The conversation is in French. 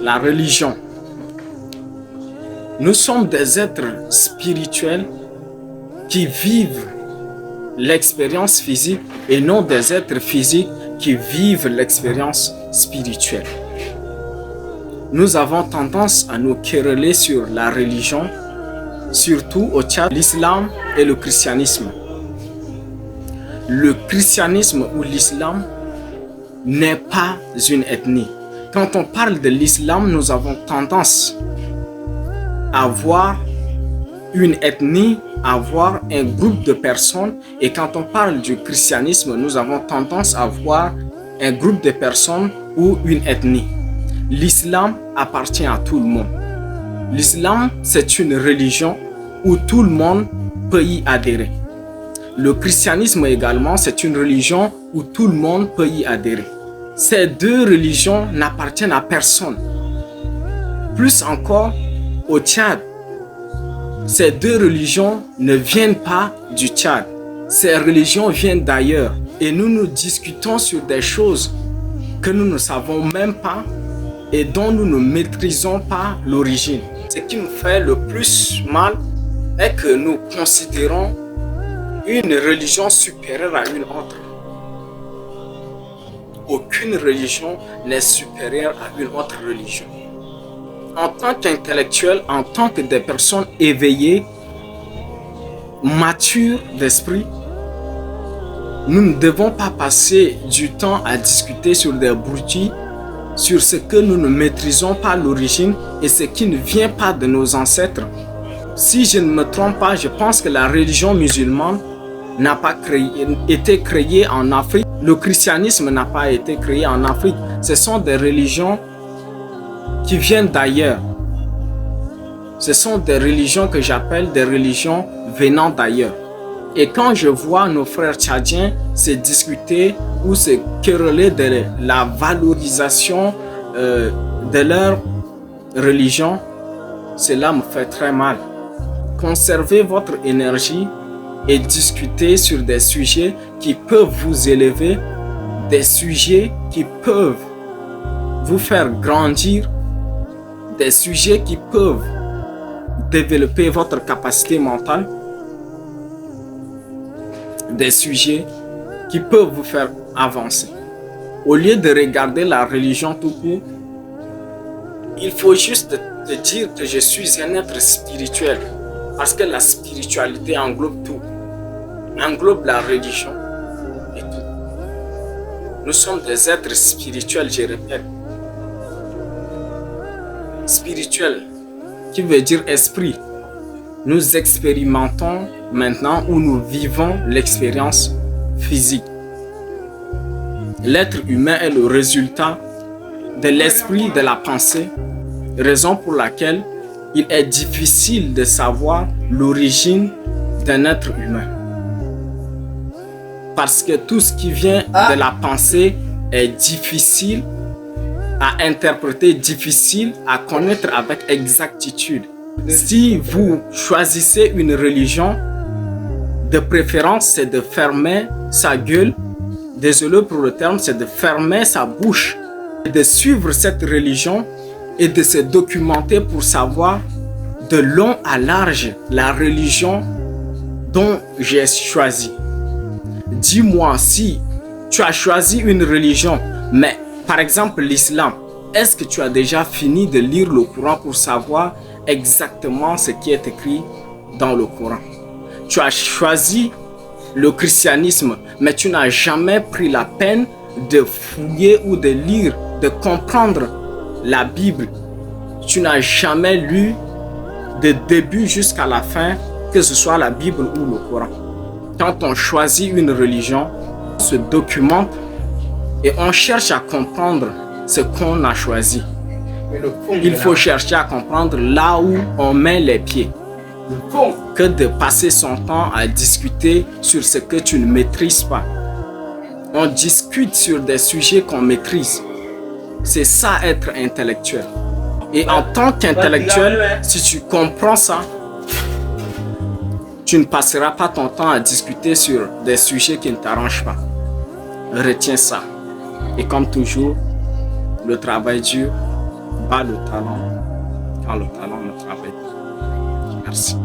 la religion. Nous sommes des êtres spirituels qui vivent l'expérience physique et non des êtres physiques qui vivent l'expérience spirituelle. Nous avons tendance à nous quereller sur la religion, surtout au Tchad, l'islam et le christianisme. Le christianisme ou l'islam n'est pas une ethnie. Quand on parle de l'islam, nous avons tendance à voir une ethnie, à voir un groupe de personnes. Et quand on parle du christianisme, nous avons tendance à voir un groupe de personnes ou une ethnie. L'islam appartient à tout le monde. L'islam, c'est une religion où tout le monde peut y adhérer. Le christianisme également, c'est une religion où tout le monde peut y adhérer. Ces deux religions n'appartiennent à personne. Plus encore, au Tchad, ces deux religions ne viennent pas du Tchad. Ces religions viennent d'ailleurs. Et nous discutons sur des choses que nous ne savons même pas et dont nous ne maîtrisons pas l'origine. Ce qui nous fait le plus mal est que nous considérons une religion supérieure à une autre. Aucune religion n'est supérieure à une autre religion. En tant qu'intellectuels, en tant que des personnes éveillées, matures d'esprit, nous ne devons pas passer du temps à discuter sur des broutilles, sur ce que nous ne maîtrisons pas l'origine et ce qui ne vient pas de nos ancêtres. Si je ne me trompe pas, je pense que la religion musulmane n'a pas été créée en Afrique. Le christianisme n'a pas été créé en Afrique. Ce sont des religions qui viennent d'ailleurs. Ce sont des religions que j'appelle des religions venant d'ailleurs. Et quand je vois nos frères tchadiens se discuter ou se quereller de la valorisation de leur religion, cela me fait très mal. Conservez votre énergie et discutez sur des sujets qui peuvent vous élever, des sujets qui peuvent vous faire grandir, des sujets qui peuvent développer votre capacité mentale, des sujets qui peuvent vous faire avancer. Au lieu de regarder la religion tout court, il faut juste te dire que je suis un être spirituel. Parce que la spiritualité englobe tout. Englobe la religion et tout. Nous sommes des êtres spirituels, je répète. Spirituel, qui veut dire esprit. Nous expérimentons maintenant où nous vivons l'expérience physique. L'être humain est le résultat de l'esprit, de la pensée, raison pour laquelle il est difficile de savoir l'origine d'un être humain. Parce que tout ce qui vient de la pensée est difficile à interpréter, difficile à connaître avec exactitude. Si vous choisissez une religion, de préférence, c'est de fermer sa gueule. Désolé pour le terme, c'est de fermer sa bouche. De suivre cette religion et de se documenter pour savoir de long à large la religion dont j'ai choisi. Dis-moi, si tu as choisi une religion, mais par exemple l'islam, est-ce que tu as déjà fini de lire le Coran pour savoir exactement ce qui est écrit dans le Coran? Tu as choisi le christianisme, mais tu n'as jamais pris la peine de fouiller ou de lire, de comprendre la Bible. Tu n'as jamais lu de début jusqu'à la fin, que ce soit la Bible ou le Coran. Quand on choisit une religion, on se documente et on cherche à comprendre ce qu'on a choisi. Il faut chercher à comprendre là où on met les pieds, que de passer son temps à discuter sur ce que tu ne maîtrises pas. On discute sur des sujets qu'on maîtrise. C'est ça être intellectuel. Et en tant qu'intellectuel, si tu comprends ça, tu ne passeras pas ton temps à discuter sur des sujets qui ne t'arrangent pas. Retiens ça. Et comme toujours, le travail dur bat le talent quand le talent ne travaille pas. Merci.